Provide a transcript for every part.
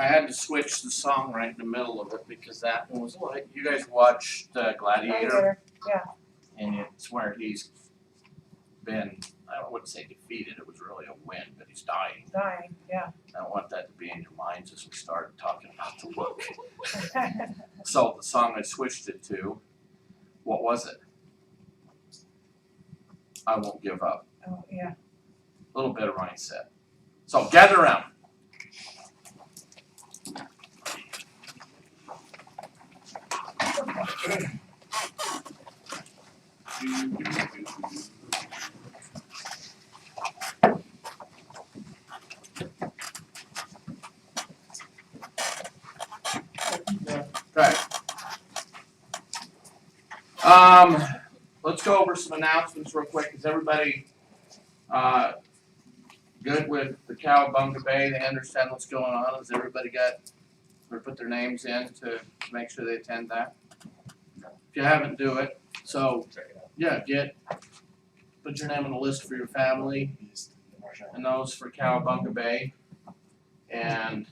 I had to switch the song right in the middle of it because that one was like, you guys watched Gladiator, Yeah. and it's where he's been, I wouldn't say defeated, it was really a win, but he's dying. Dying, yeah. I don't want that to be in your minds as we start talking about the book. So the song I switched it to, what was it? I Won't Give Up. Oh, yeah. A little bit of mindset. So gather around. Okay. Let's go over some announcements real quick. Is everybody good with the Cowabunga Bay? They understand what's going on? Has everybody got or put their names in to make sure they attend that? If you haven't, do it. So yeah, put your name on the list for your family and those for Cowabunga Bay. And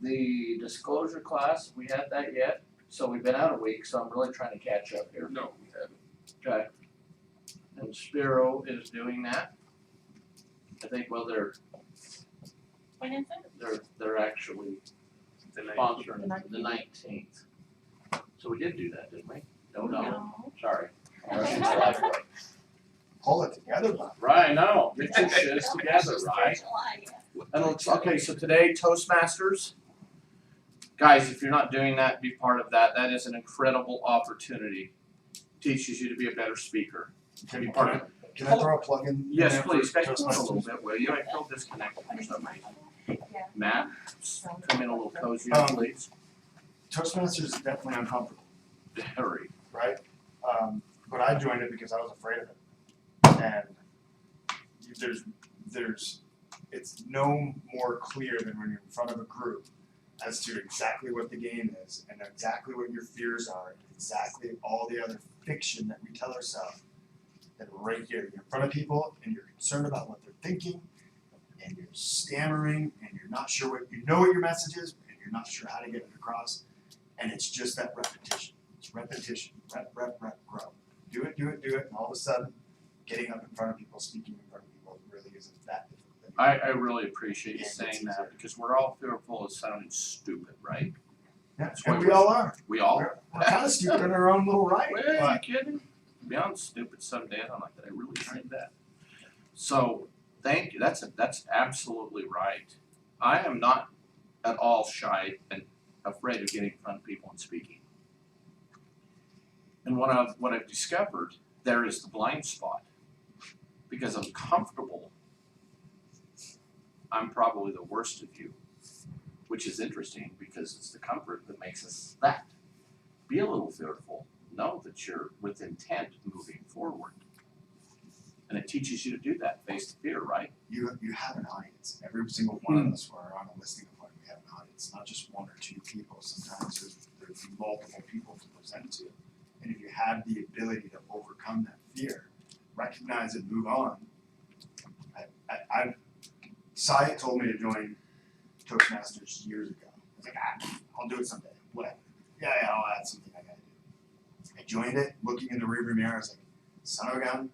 the disclosure class, we had that yet? So we've been out a week, so I'm really trying to catch up here. No, we haven't. Okay. And Spiro is doing that. I think, well, When is it? they're actually sponsoring the 19th. So we did do that, didn't we? No. Sorry. Pull it together, man. Right, no, get your shit together, right? And okay, so today, Toastmasters. Guys, if you're not doing that, be part of that. That is an incredible opportunity. Teaches you to be a better speaker. Can Be part of it. Can I throw a plug in? Yes, there for please, guys, come in a Toastmasters? little bit, will you? I feel disconnected for some reason. Yeah. Matt, come in a little cozier, please. Toastmasters is definitely uncomfortable, Hurry. right? But I joined it because I was afraid of it. And it's no more clear than when you're in front of a group as to exactly what the game is and exactly what your fears are and exactly all the other fiction that we tell ourselves. That right here, you're in front of people and you're concerned about what they're thinking and you're stammering and you're not sure what your message is and you're not sure how to get it across. And it's just that repetition. It's repetition. Rep, grow. Do it, and all of a sudden, getting up in front of people, speaking in front of people really isn't that difficult. I really appreciate you saying that because we're all fearful of sounding stupid, right? Yeah, and we all are. We all. We're kind of stupid in our own little right. Well, you But kidding? Beyond stupid some days, I'm like, did I really say that? So, thank you. That's absolutely right. I am not at all shy and afraid of getting in front of people and speaking. And what I've discovered, there is the blind spot. Because I'm comfortable, I'm probably the worst of you. Which is interesting because it's the comfort that makes us that. Be a little fearful. Know that you're with intent moving forward. And it teaches you to do that, face the fear, right? you have an audience. Every single one of us are on a listing appointment. We have an audience, not just one or two people. Sometimes there's multiple people to present to. And if you have the ability to overcome that fear, recognize it, move on. Sai told me to join Toastmasters years ago. I was like, I'll do it someday, whatever. Yeah, that's something I gotta do. I joined it, looking in the rearview mirror, I was like, son of a gun,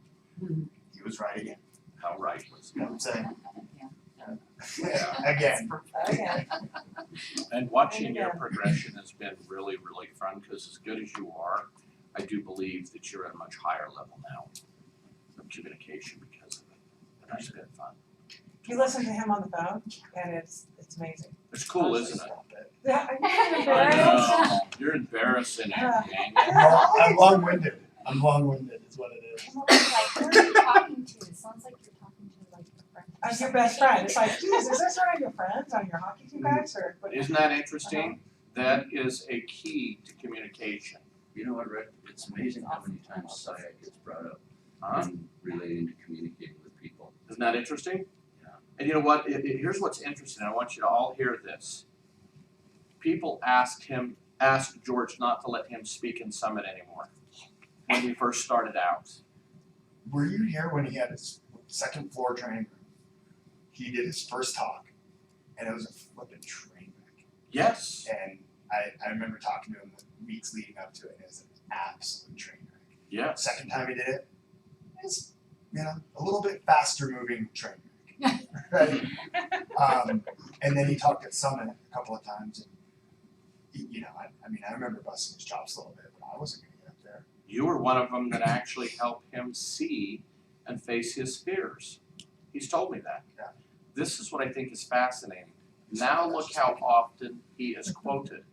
he was right again. How right was You know what I'm saying? Yeah. Again. Okay. And watching your progression has been really, really fun because as good as you are, I do believe that you're at a much higher level now of communication because of it. And it's been fun. You listen to him on the phone, and it's amazing. It's cool, isn't it? Yeah, I I know. You're embarrassing it, Yeah. dang it. I'm long-winded. I'm long-winded is what it is. I'm always like, who are you talking to? It sounds like you're talking to like your friend. As your best friend. It's like, geez, is this one of your friends on your hockey team guys or what? Isn't that interesting? That is a key to communication. You know what, Rick? It's amazing how many times SIAC gets brought up in relating to communicating with people. Isn't that interesting? Yeah. And you know what? Here's what's interesting. I want you to all hear this. People asked George not to let him speak in Summit anymore when he first started out. Were you here when he had his second floor training room? He did his first talk, and it was a flippin' train wreck. Yes, And I remember talking to him the weeks leading up to it, and it was an absolute train wreck. yes. Second time he did it, it's, a little bit faster moving train wreck. Right? And then he talked at Summit a couple of times, and I remember busting his chops a little bit, but I wasn't gonna get up there. You were one of them that actually helped him see and face his fears. He's told me that. Yeah. This is what I think is fascinating. Now look how often he is quoted.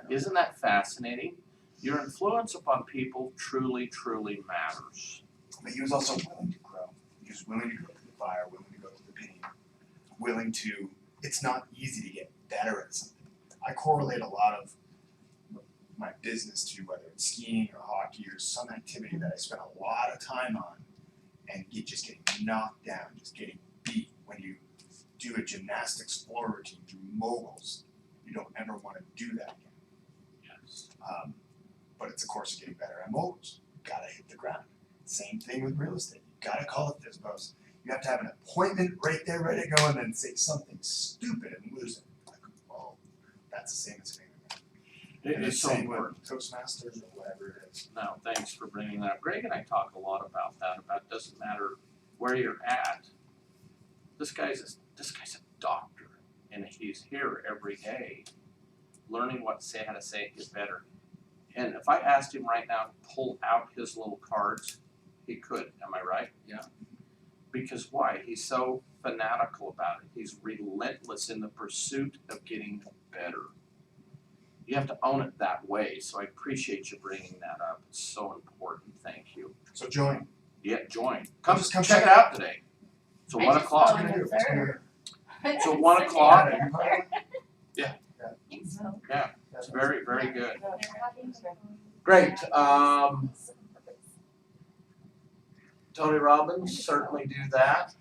Isn't that fascinating? Your influence upon people truly, truly matters. But he was also willing to grow. He was willing to go through the fire, willing to go through the pain, willing to, it's not easy to get better at something. I correlate a lot of my business to whether it's skiing or hockey or some activity that I spend a lot of time on and just getting knocked down, just getting beat. When you do a gymnastics floor routine through moguls, you don't ever want to do that again. Yes. But it's a course of getting better at moguls. You gotta hit the ground. Same thing with real estate. You gotta call it FISBOs. You have to have an appointment right there, ready to go, and then say something stupid and lose it. Like, well, that's the same as hitting the ground. It's so same important. with Toastmasters or whatever it is. No, thanks for bringing that up. Greg and I talk a lot about that, about doesn't matter where you're at. This guy's a doctor, and he's here every day learning how to say it get better. And if I asked him right now to pull out his little cards, he could, am I right? Yeah. Because why? He's so fanatical about it. He's relentless in the pursuit of getting better. You have to own it that way, so I appreciate you bringing that up. It's so important. Thank you. So join. Yeah, join. Come Just come check it check it out today. So I 1 just o'clock. saw What's it. gonna do? What's gonna do? So 1 o'clock. Yeah. So, It's very, very good. they're having to- Great. Tony Robbins, certainly do that.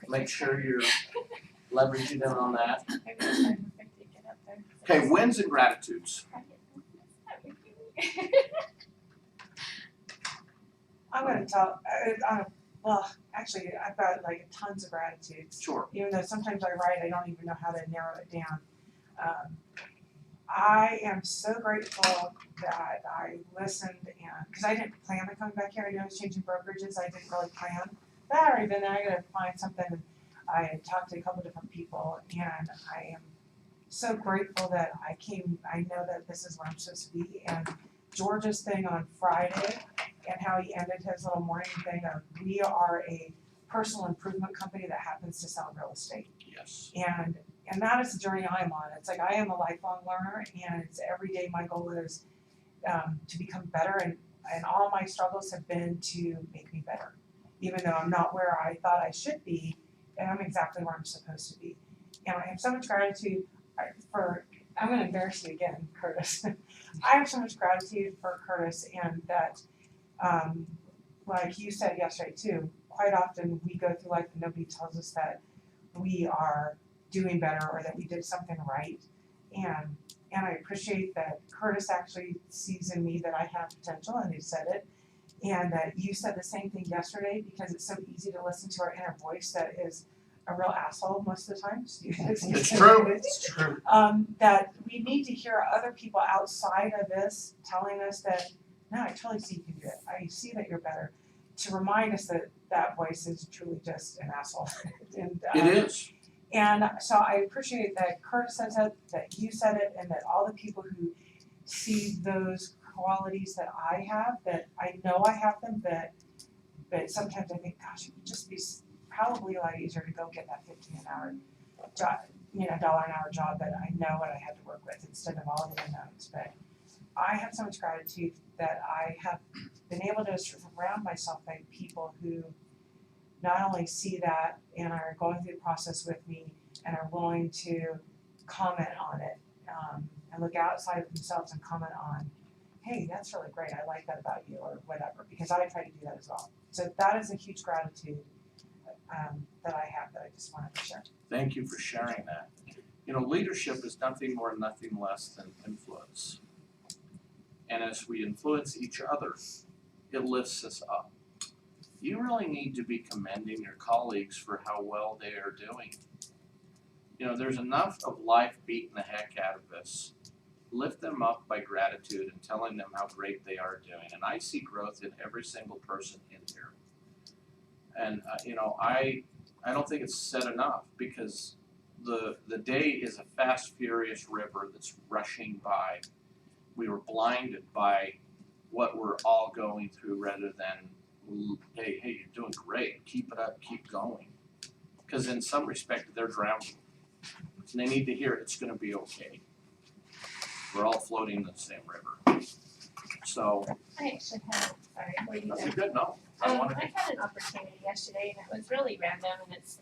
Make sure you're leveraging in on that. Okay, wins and gratitudes. I'm gonna tell, well, actually, I've got like tons of gratitudes. Sure. Even though sometimes I write, I don't even know how to narrow it down. I am so grateful that I listened and, cause I didn't plan on coming back here, I knew I was changing brokerages, I didn't really plan. But I already been there, I gotta find something, I had talked to a couple different people, and I am so grateful that I know that this is where I'm supposed to be, and George's thing on Friday, and how he ended his little morning thing of, we are a personal improvement company that happens to sell real estate. Yes. And that is the journey I'm on. It's like I am a lifelong learner, and it's every day my goal is to become better, and all my struggles have been to make me better. Even though I'm not where I thought I should be, and I'm exactly where I'm supposed to be. And I have so much gratitude I'm gonna embarrass you again, Curtis. I have so much gratitude for Curtis, and that, like you said yesterday too, quite often we go through life and nobody tells us that we are doing better or that we did something right. And I appreciate that Curtis actually sees in me that I have potential, and he said it. And that you said the same thing yesterday, because it's so easy to listen to our inner voice that is a real asshole most of the time. It's true. It's true. That we need to hear other people outside of this telling us that, no, I totally see you can do it. I see that you're better. To remind us that that voice is truly just an asshole. And, It is. and so I appreciate that Curtis says it, that you said it, and that all the people who see those qualities that I have, that I know I have them, but sometimes I think, gosh, it would just be probably a lot easier to go get that $15 an hour job, $1 an hour job that I know what I had to work with instead of all the unknowns. But I have so much gratitude that I have been able to surround myself by people who not only see that and are going through the process with me and are willing to comment on it, and look outside of themselves and comment on, hey, that's really great, I like that about you, or whatever, because I try to do that as well. So that is a huge gratitude that I have, that I just wanted to share. Thank you for sharing that. Leadership is nothing more, nothing less than influence. And as we influence each other, it lifts us up. You really need to be commending your colleagues for how well they are doing. there's enough of life beating the heck out of us. Lift them up by gratitude and telling them how great they are doing. And I see growth in every single person in here. And, I don't think it's said enough because the day is a fast, furious river that's rushing by. We were blinded by what we're all going through rather than, hey, you're doing great. Keep it up, keep going. Because in some respect, they're drowning. And they need to hear it's going to be okay. We're all floating in the same river. So, I actually had, sorry, were you that's there? a good no. I wanted I had an opportunity yesterday and it was really random and it's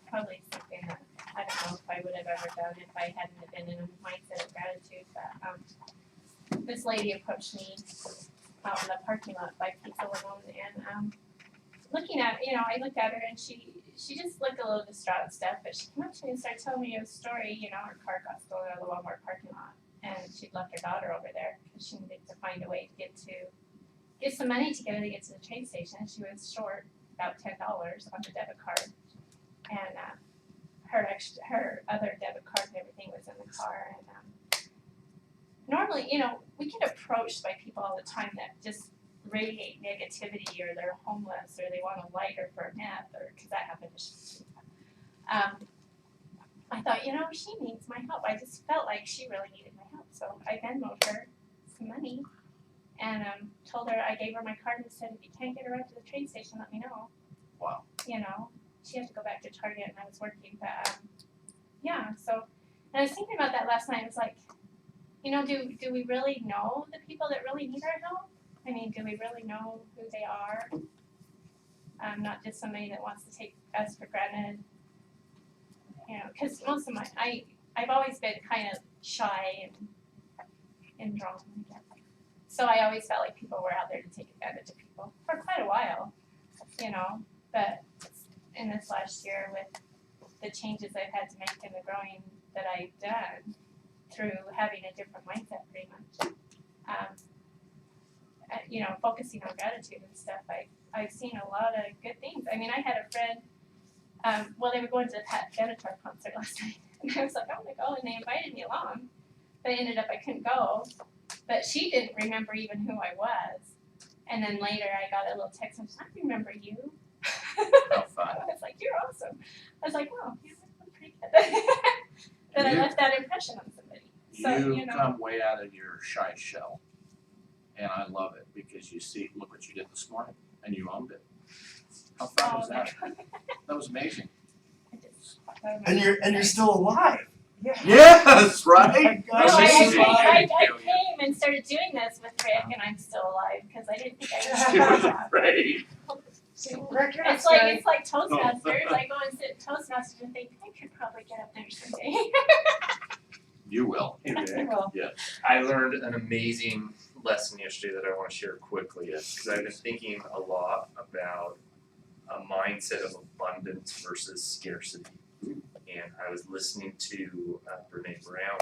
probably something that I don't know if I would have ever done if I hadn't have been in a mindset of gratitude, but this lady approached me out in the parking lot by Pizza Limon and looking at, I looked at her and she just looked a little distraught and stuff, but she came up to me and started telling me a story, her car got stolen out of the Walmart parking lot and she'd left her daughter over there because she needed to find a way to get some money together to get to the train station. She was short about $10 on the debit card, and her other debit card and everything was in the car. And normally, we get approached by people all the time that just radiate negativity, or they're homeless, or they want a lighter for meth, or because that happened to she. I thought, she needs my help. I just felt like she really needed my help, so I Venmoed her some money. And told her, I gave her my card and said, if you can't get her up to the train station, let me know. Wow. She had to go back to Target and I was working, but so, and I was thinking about that last night. I was like, do we really know the people that really need our help? I mean, do we really know who they are? Not just somebody that wants to take us for granted. Because most of I've always been kind of shy and drawn, I guess. So I always felt like people were out there to take advantage of people for quite a while, but in this last year with the changes I've had to make and the growing that I've done through having a different mindset pretty much, focusing on gratitude and stuff, I've seen a lot of good things. I mean, I had a friend, they were going to the Pat Benatar concert last night, and I was like, I want to go, and they invited me along, but it ended up I couldn't go. But she didn't remember even who I was. And then later I got a little text and I remember you. How fun. I was like, you're awesome. I was like, oh, I'm pretty good. Then I left that impression on somebody. So, You come way out of your shy shell. And I love it because look what you did this morning and you owned it. How fun was that? That was amazing. And you're still alive. Yeah. Yes, right? No, Gosh, I this is came fine. and started doing this with Rick, and I'm still alive because I didn't think I She was. was afraid. Rick, you're not It's scary. like Toastmasters. I go and sit at Toastmasters and think I could probably get up there someday. You will. Hey Rick, Well, I learned an amazing lesson yesterday that I want to share quickly because I've been thinking a lot about a mindset of abundance versus scarcity. And I was listening to Brene Brown,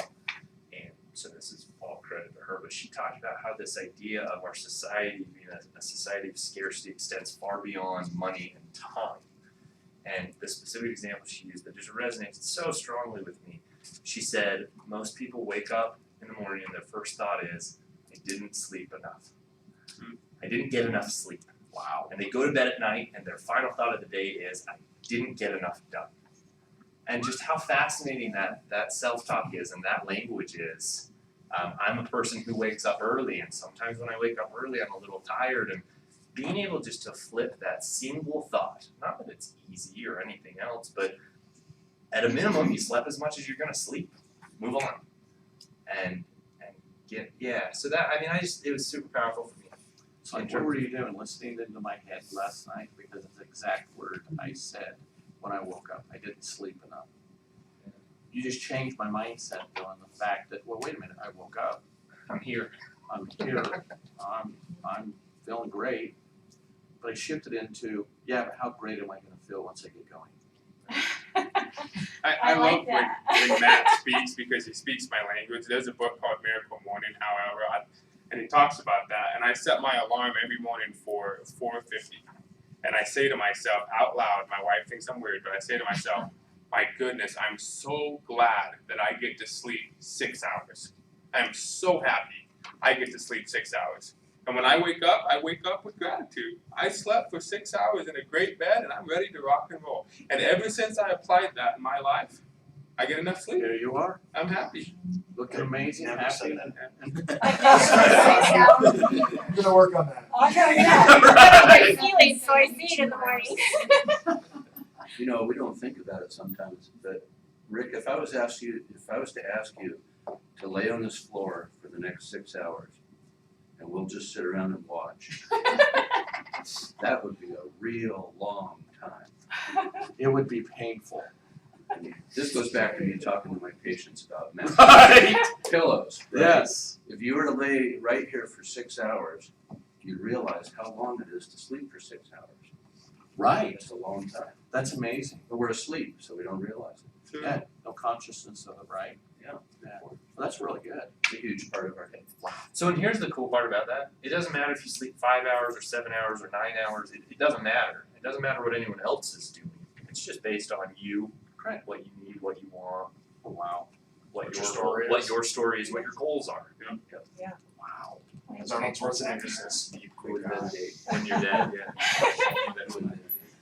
and so this is all credit to her, but she talked about how this idea of our society being a society of scarcity extends far beyond money and time. And the specific example she used that just resonates so strongly with me, she said, most people wake up in the morning and their first thought is, I didn't sleep enough. I didn't get enough sleep. Wow. And they go to bed at night and their final thought of the day is, I didn't get enough done. And just how fascinating that self-talk is and that language is. I'm a person who wakes up early, and sometimes when I wake up early, I'm a little tired. And being able just to flip that single thought, not that it's easy or anything else, but at a minimum, you slept as much as you're going to sleep. Move on. And so that, it was super powerful for me. So what were you doing, listening into my head last night? Because it's the exact word I said when I woke up. I didn't sleep enough. You just changed my mindset on the fact that, well, wait a minute, I woke up. I'm here. I'm I'm feeling great. But I shifted into, yeah, but how great am I going to feel once I get going? I like love that. when Matt speaks because he speaks my language. There's a book called Miracle Morning, however, and he talks about that. And I set my alarm every morning for 4:50. And I say to myself out loud, my wife thinks I'm weird, but I say to myself, my goodness, I'm so glad that I get to sleep 6 hours. I'm so happy I get to sleep 6 hours. And when I wake up with gratitude. I slept for 6 hours in a great bed and I'm ready to rock and roll. And ever since I applied that in my life, I get enough sleep. Here you are, I'm happy. looking amazing, Never happy. said that. I'm I'm gonna work on that. Okay, My feelings, so I see it in the morning. You know, we don't think about it sometimes, but Rick, if I was to ask you to lay on this floor for the next 6 hours, and we'll just sit around and watch, that would be a real long time. It would be painful. I mean, this goes back to me talking to my patients about mental Right. pillows, right? Yes. If you were to lay right here for 6 hours, you'd realize how long it is to sleep for 6 hours. Right. It's a long time. That's amazing. But we're asleep, so we don't realize it. Yeah, no consciousness of it, right? Yeah. Yeah. Well, that's really good. It's a huge part of our day. So, and here's the cool part about that. It doesn't matter if you sleep 5 hours or 7 hours or 9 hours. It doesn't matter. It doesn't matter what anyone else is doing. It's just based on you, Correct. what you need, what you want, Oh, wow. what your your story what is. your story is, what your goals are. Wow. As Arnold Schwarzenegger says, speed Go to quick. bed at 8. When you're dead, yeah. Go to bed at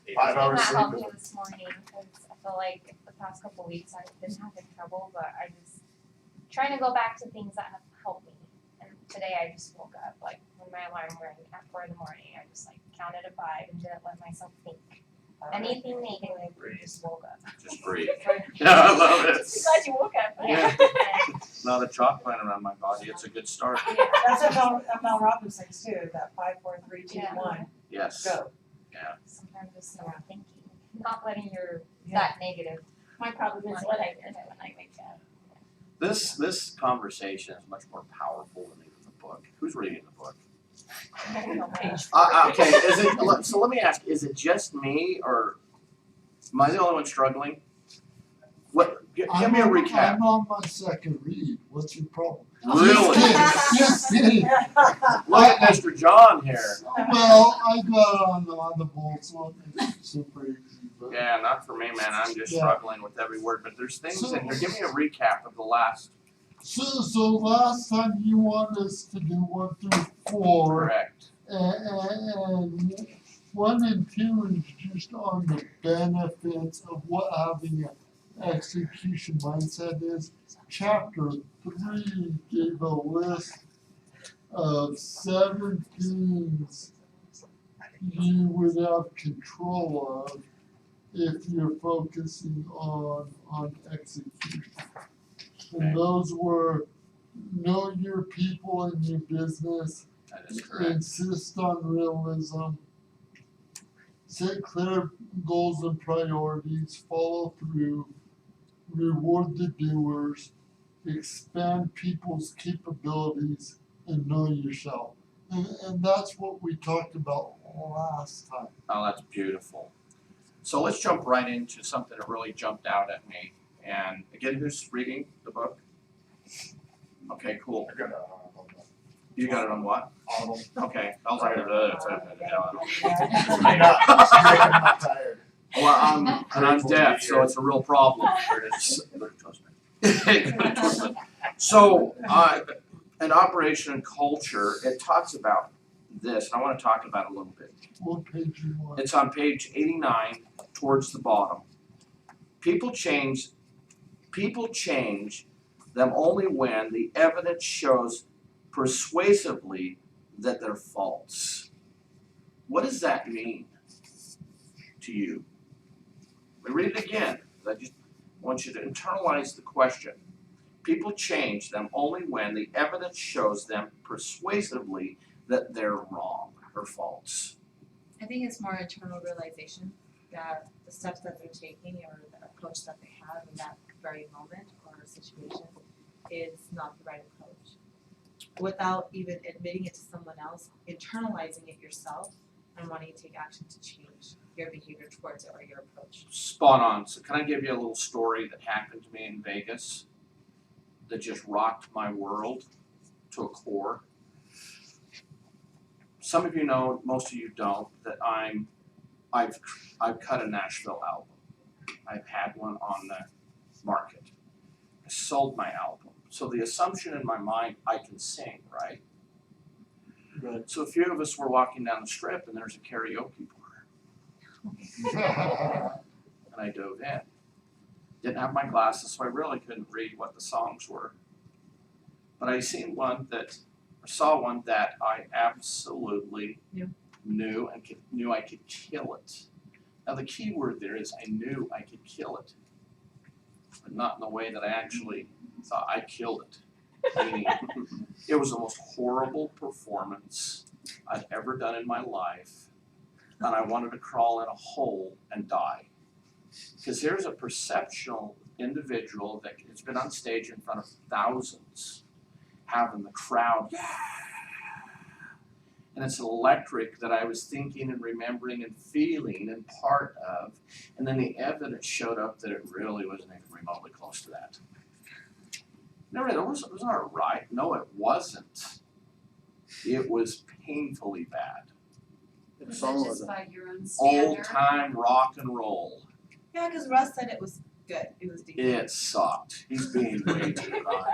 8. 5 hours that sleep. helped me this morning because I feel like the past couple weeks I've been having trouble, but I just trying to go back to things that have helped me. And today I just woke up like when my alarm rang at 4 in the morning. I just like counted to 5 and didn't let myself think anything negative. Just woke up. Just breathe. Yeah, I love it. Just glad you woke up. Yeah. And, Not a chalk line around my body. It's a good start. yeah. That's what Mel Robbins says too, that 5, 4, 3, 2, Yeah. 1, Yes. go. Sometimes just not thinking, not letting your Yeah. that negative. My problem is what I did when I wake up. This conversation is much more powerful than even the book. Who's reading the book? Okay, is it, so let me ask, is it just me or am I the only one struggling? What, give me a recap. I'm on my second read. What's your problem? Really? Just kidding. Look at Mr. John here. Well, I got on the Audible, so it's super easy. But Yeah, not for me, man. I'm just Yeah. struggling with every word, but there's things in here. Give me a recap of the last. so last time you wanted us to do 1 through 4, Correct. and 1 and 2 is just on the benefits of what having an execution mindset is. Chapter 3 gave a list of 7 things you would have control of if you're focusing on execution. And those were know your people and your business, That is correct. insist on realism, set clear goals and priorities, follow through, reward the doers, expand people's capabilities, and know yourself. And that's what we talked about last time. Oh, that's beautiful. So let's jump right into something that really jumped out at me. And again, who's reading the book? Okay, cool. I got You got it on what? Audible. Okay. I was like, I'm not tired. well, I'm deaf, so it's a real problem. So, in Operation and Culture, it talks about this, and I want to talk about it a little bit. What page you want? It's on page 89, towards the bottom. People change them only when the evidence shows persuasively that they're false. What does that mean to you? Let me read it again. I just want you to internalize the question. People change them only when the evidence shows them persuasively that they're wrong or false. I think it's more internal realization that the steps that they're taking or the approach that they have in that very moment or situation is not the right approach. Without even admitting it to someone else, internalizing it yourself and wanting to take action to change your behavior towards it or your approach. Spot on. So can I give you a little story that happened to me in Vegas that just rocked my world to a core? Some of you know, most of you don't, that I've cut a Nashville album. I've had one on the market. I sold my album. So the assumption in my mind, I can sing, right? Right. So a few of us were walking down the strip and there's a karaoke bar. And I dove in. Didn't have my glasses, so I really couldn't read what the songs were. But I saw one that I absolutely knew and knew I could kill it. Now the key word there is I knew I could kill it, but not in the way that I actually thought I killed it. Meaning, it was the most horrible performance I'd ever done in my life, and I wanted to crawl in a hole and die. Because here's a perceptual individual that has been on stage in front of thousands, having the crowd, and it's electric that I was thinking and remembering and feeling and part of, and then the evidence showed up that it really wasn't even remotely close to that. No, it was all right. No, it wasn't. It was painfully bad. Was that just by your own standard? Old time rock and roll. Yeah, because Russ said it was good. It was decent. It sucked. He's being way too kind.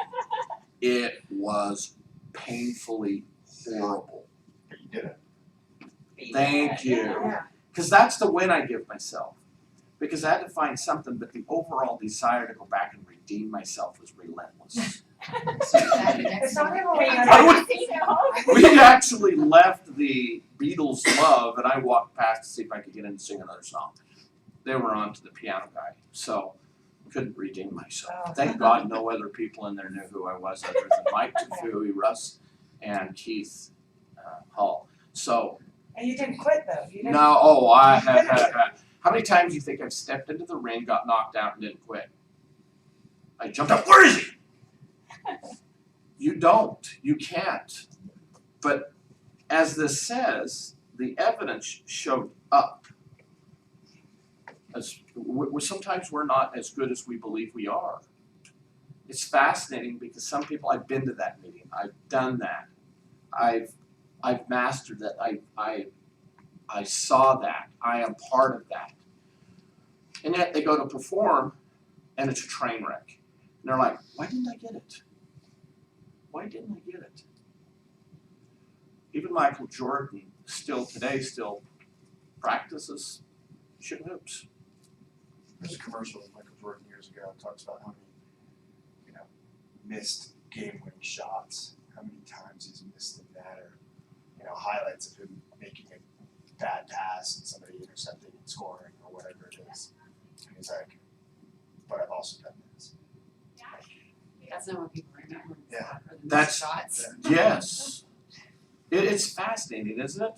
It was painfully horrible. But you did it. Thank you. Yeah. Because that's the win I give myself. Because I had to find something, but the overall desire to go back and redeem myself was relentless. It's not even We actually left the Beatles' Love, and I walked past to see if I could get in and sing another song. They were on to the piano guy, so couldn't redeem myself. Thank God no other people in there knew who I was other than Mike Tafui, Russ, and Keith Hall. So. And you didn't quit though. You didn't. No, oh, I have. How many times do you think I've stepped into the ring, got knocked out, and didn't quit? I jumped up. Where is he? You don't. You can't. But as this says, the evidence showed up. Sometimes we're not as good as we believe we are. It's fascinating because some people, I've been to that meeting, I've done that, I've mastered that, I saw that, I am part of that. And yet they go to perform and it's a train wreck. And they're like, why didn't I get it? Why didn't I get it? Even Michael Jordan still practices shooting hoops. There's a commercial with Michael Jordan years ago that talks about how many, missed game-winning shots, how many times he's missed in that, or, highlights of him making a bad pass and somebody intercepting and scoring or whatever it is. And he's like, but I've also done this. That's not what people remember. Yeah. That's shots. Yes. It's fascinating, isn't it?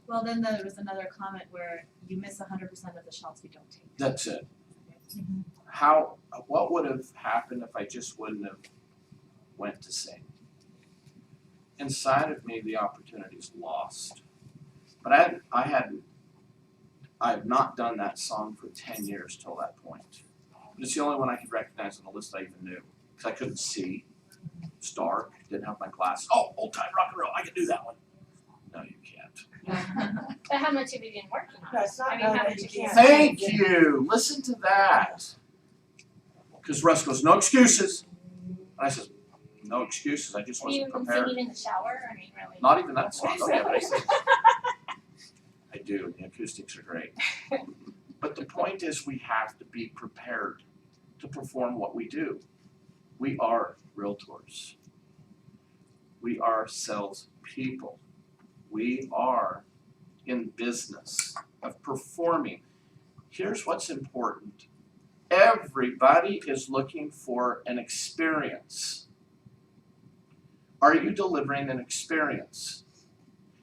Well, then there was another comment where you miss 100% of the shots you don't take. That's it. Mhm. What would have happened if I just wouldn't have went to sing? Inside of me, the opportunity's lost. But I've not done that song for 10 years till that point. It's the only one I could recognize on the list I even knew. Because I couldn't see. It's dark, didn't have my glasses. Oh, old time rock and roll, I can do that one. No, you can't. But how much have you been working on? No, it's not I mean, that how you much have you can't. Thank you. Listen to that. Because Russ goes, no excuses. And I says, no excuses. I just Have you wasn't been prepared. singing in the shower? I mean, really? Not even that song. Oh, yeah, but I sing. I do. The acoustics are great. But the point is, we have to be prepared to perform what we do. We are realtors. We are salespeople. We are in business of performing. Here's what's important. Everybody is looking for an experience. Are you delivering an experience?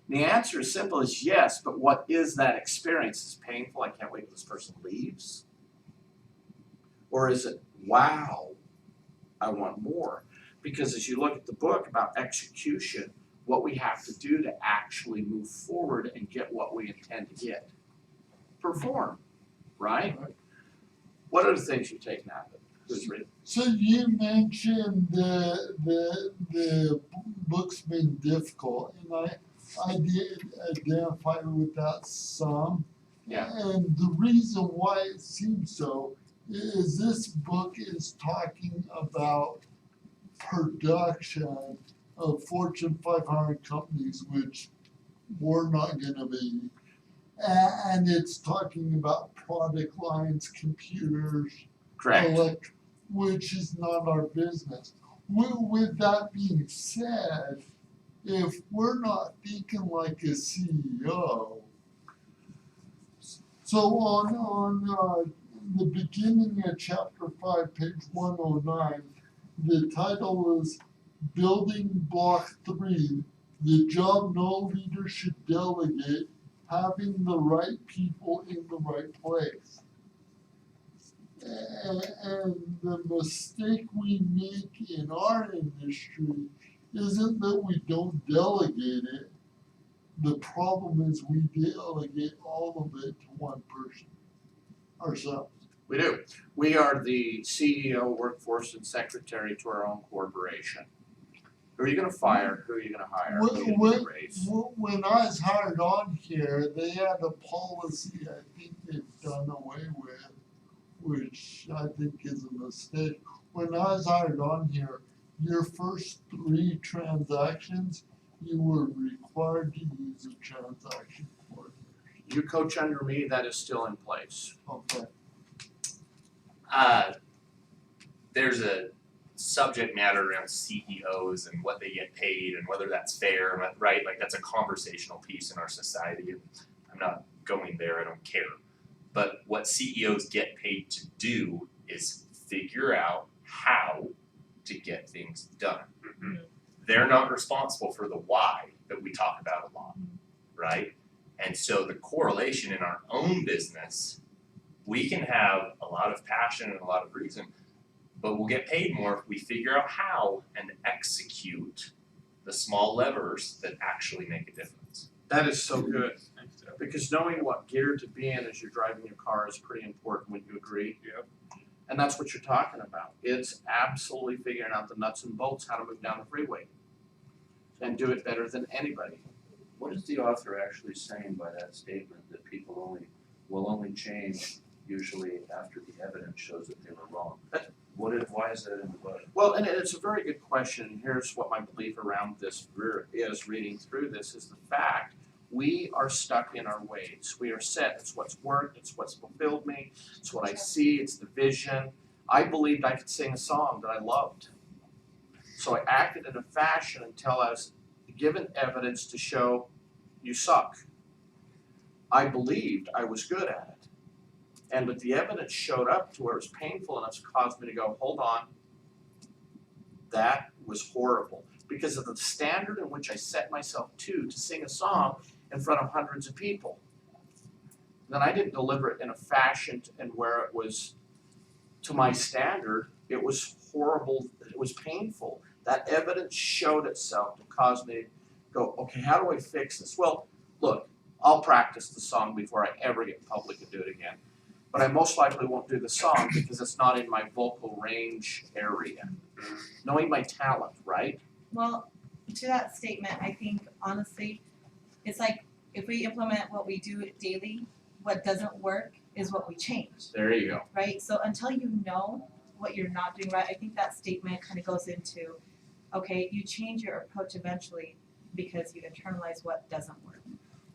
And the answer is simple as yes, but what is that experience? Is it painful? I can't wait till this person leaves. Or is it, wow, I want more? Because as you look at the book about execution, what we have to do to actually move forward and get what we intend to get. Perform, right? What are the things you've taken out of it? Who's reading? So you mentioned the book's been difficult, and I did identify with that some. Yeah. And the reason why it seems so is this book is talking about production of Fortune 500 companies, which we're not gonna be. And it's talking about product lines, computers, Correct. which is not our business. With that being said, if we're not thinking like a CEO, so on the beginning of chapter 5, page 109, the title is Building Block 3, the job no leader should delegate, having the right people in the right place. And the mistake we make in our industry isn't that we don't delegate it. The problem is we delegate all of it to one person, ourselves. We do. We are the CEO, workforce, and secretary to our own corporation. Who are you gonna fire? Who are you gonna hire? Who are you gonna raise? When I was hired on here, they had a policy I think they've done away with, which I think is a mistake. When I was hired on here, your first 3 transactions, you were required to use a transaction coordinator. You coach under me, that is still in place. Okay. There's a subject matter around CEOs and what they get paid and whether that's fair, right? Like that's a conversational piece in our society. And I'm not going there, I don't care. But what CEOs get paid to do is figure out how to get things done. Mhm. They're not responsible for the why that we talk about a lot, right? And so the correlation in our own business, we can have a lot of passion and a lot of reason, but we'll get paid more if we figure out how and execute the small levers that actually make a difference. That is so good. Because knowing what gear to be in as you're driving your car is pretty important, would you agree? Yep. And that's what you're talking about. It's absolutely figuring out the nuts and bolts, how to move down the freeway. And do it better than anybody. What is the author actually saying by that statement that people will only change usually after the evidence shows that they were wrong? Why is that in the book? Well, and it's a very good question, and here's what my belief around this is, reading through this, is the fact we are stuck in our ways. We are set, it's what's worked, it's what's fulfilled me, it's what I see, it's the vision. I believed I could sing a song that I loved. So I acted in a fashion until I was given evidence to show you suck. I believed I was good at it. But the evidence showed up to where it was painful enough to cause me to go, hold on, that was horrible. Because of the standard in which I set myself to sing a song in front of hundreds of people. Then I didn't deliver it in a fashion and where it was to my standard. It was horrible, it was painful. That evidence showed itself to cause me to go, okay, how do I fix this? Well, look, I'll practice the song before I ever get in public and do it again. But I most likely won't do the song because it's not in my vocal range area. Knowing my talent, right? Well, to that statement, I think honestly, it's like if we implement what we do daily, what doesn't work is what we change, There you go. right? So until you know what you're not doing right, I think that statement kind of goes into, okay, you change your approach eventually because you internalize what doesn't work.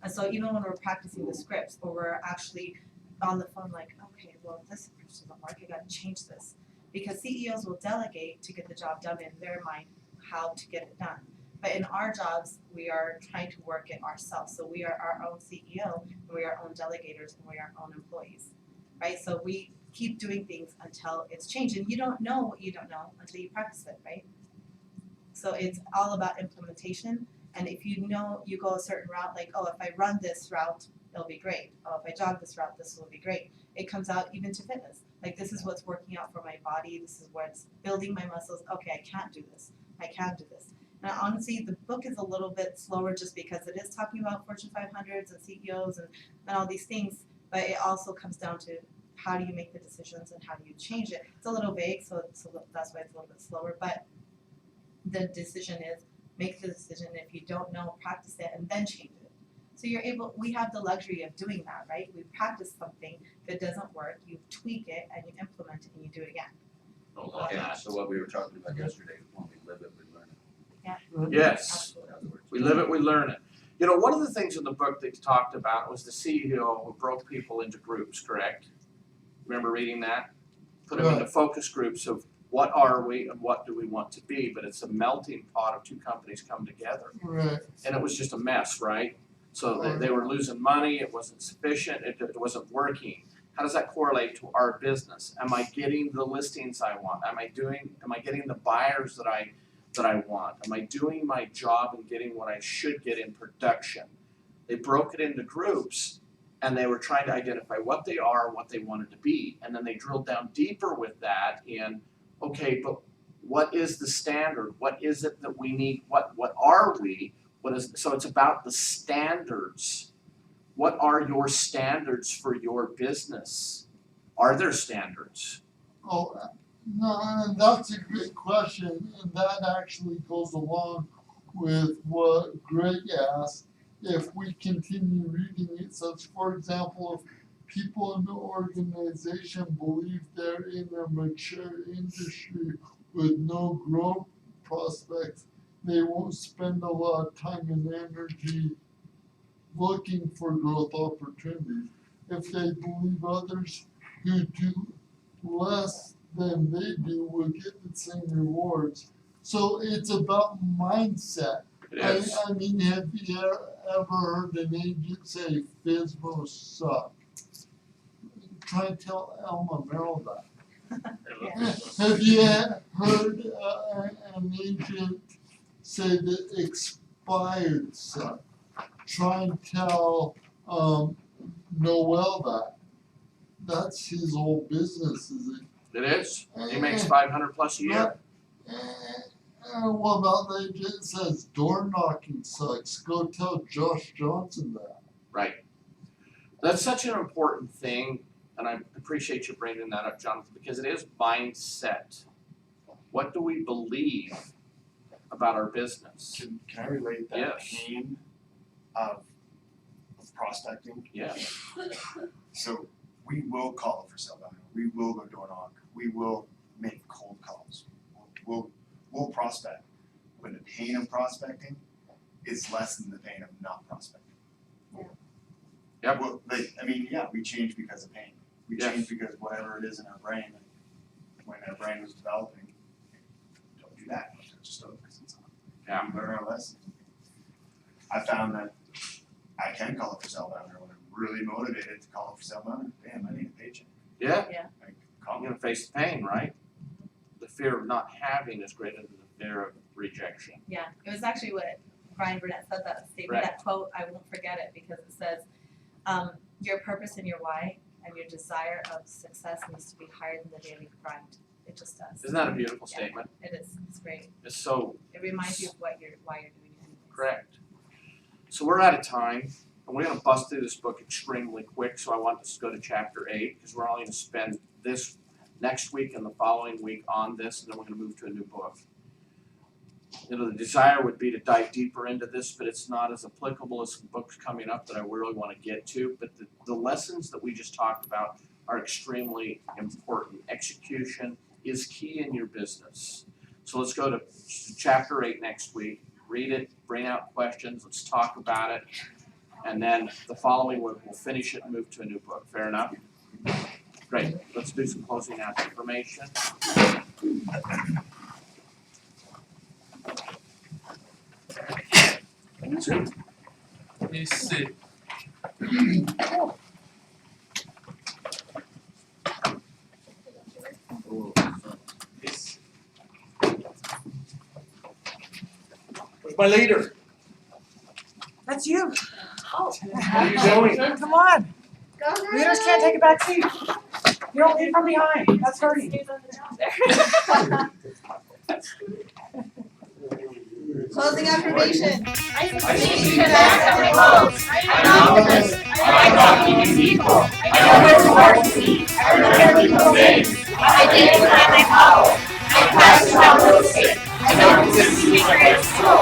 And so even when we're practicing the scripts or we're actually on the phone like, okay, well, this approach doesn't work, I gotta change this. Because CEOs will delegate to get the job done in their mind how to get it done. But in our jobs, we are trying to work it ourselves. So we are our own CEO, and we are our own delegators, and we are our own employees, right? So we keep doing things until it's changed. And you don't know what you don't know until you practice it, right? So it's all about implementation. And if you know you go a certain route, like, oh, if I run this route, it'll be great. Oh, if I jog this route, this will be great. It comes out even to fitness. Like, this is what's working out for my body. This is what's building my muscles. Okay, I can't do this. I can do this. And honestly, the book is a little bit slower just because it is talking about Fortune 500s and CEOs and all these things. But it also comes down to how do you make the decisions and how do you change it. It's a little vague, so that's why it's a little bit slower. But the decision is make the decision. If you don't know, practice it and then change it. So you're able, we have the luxury of doing that, right? We practice something, if it doesn't work, you tweak it and you implement it and you do it again. Yeah, so what we were talking about yesterday, when we live it, we learn it. Yes, Absolutely. In other words. we live it, we learn it. You know, one of the things in the book that you talked about was the CEO who broke people into groups, correct? Remember reading that? Put them into focus groups of what are we and what do we want to be, but it's a melting pot of two companies come together. Right. And it was just a mess, right? So they were losing money, it wasn't sufficient, it wasn't working. How does that correlate to our business? Am I getting the listings I want? Am I getting the buyers that I want? Am I doing my job and getting what I should get in production? They broke it into groups and they were trying to identify what they are and what they wanted to be. And then they drilled down deeper with that in, okay, but what is the standard? What is it that we need? What are we? So it's about the standards. What are your standards for your business? Are there standards? Oh, no, and that's a great question, and that actually goes along with what Greg asked. If we continue reading it, such for example, if people in the organization believe they're in a mature industry with no growth prospects, they won't spend a lot of time and energy looking for growth opportunities. If they believe others who do less than they do will get the same rewards. So it's about mindset. It is. I mean, have you ever heard an agent say FSBO suck? Try and tell Elma Merrill that. Have you heard an agent say that expired suck? Try and tell Noel that. That's his whole business, is it? It is. He makes 500 plus a year. What about the agent that says door knocking sucks? Go tell Josh Johnson that. Right. That's such an important thing, and I appreciate you bringing that up, Jonathan, because it is mindset. What do we believe about our business? Can I relate that Yes. pain of prospecting? Yeah. So we will call it for sale value. We will go door knock. We will make cold calls. We'll prospect. But the pain of prospecting is less than the pain of not prospecting. Yep. Well, we change because of pain. We Yes. change because whatever it is in our brain, and when our brain was developing, don't do that. Don't touch a stove because it's hot. Yeah. We learn our lessons. I found that I can call it for sale value when I'm really motivated to call it for sale value. Damn, I need a paycheck. Yeah. Like, call I'm me. gonna face the pain, right? The fear of not having is greater than the fear of rejection. Yeah, it was actually what Brian Burnett said, that statement, Right. that quote, I won't forget it because it says, your purpose and your why and your desire of success needs to be higher than the daily grind. It just does. Isn't that a beautiful Yeah. statement? It is, it's great. It's so It reminds you of why you're doing it anyways. correct. So we're out of time, and we're gonna bust through this book extremely quick, so I want us to go to chapter 8, because we're only gonna spend this next week and the following week on this, and then we're gonna move to a new book. You know, the desire would be to dive deeper into this, but it's not as applicable as some books coming up that I really wanna get to, but the lessons that we just talked about are extremely important. Execution is key in your business. So let's go to chapter 8 next week, read it, bring out questions, let's talk about it, and then the following week we'll finish it and move to a new book. Fair enough? Great, let's do some closing out information. Let me see. Where's my leader? That's you. Where are you going? Come on. Leaders can't take a back seat. You don't lead from behind. That's hurting. Closing affirmation. I see the back of the house. I'm an optimist. I like talking to people. I know where to work to be. I remember people's names. I identify my power. I pass down real estate. I know who's a secret school.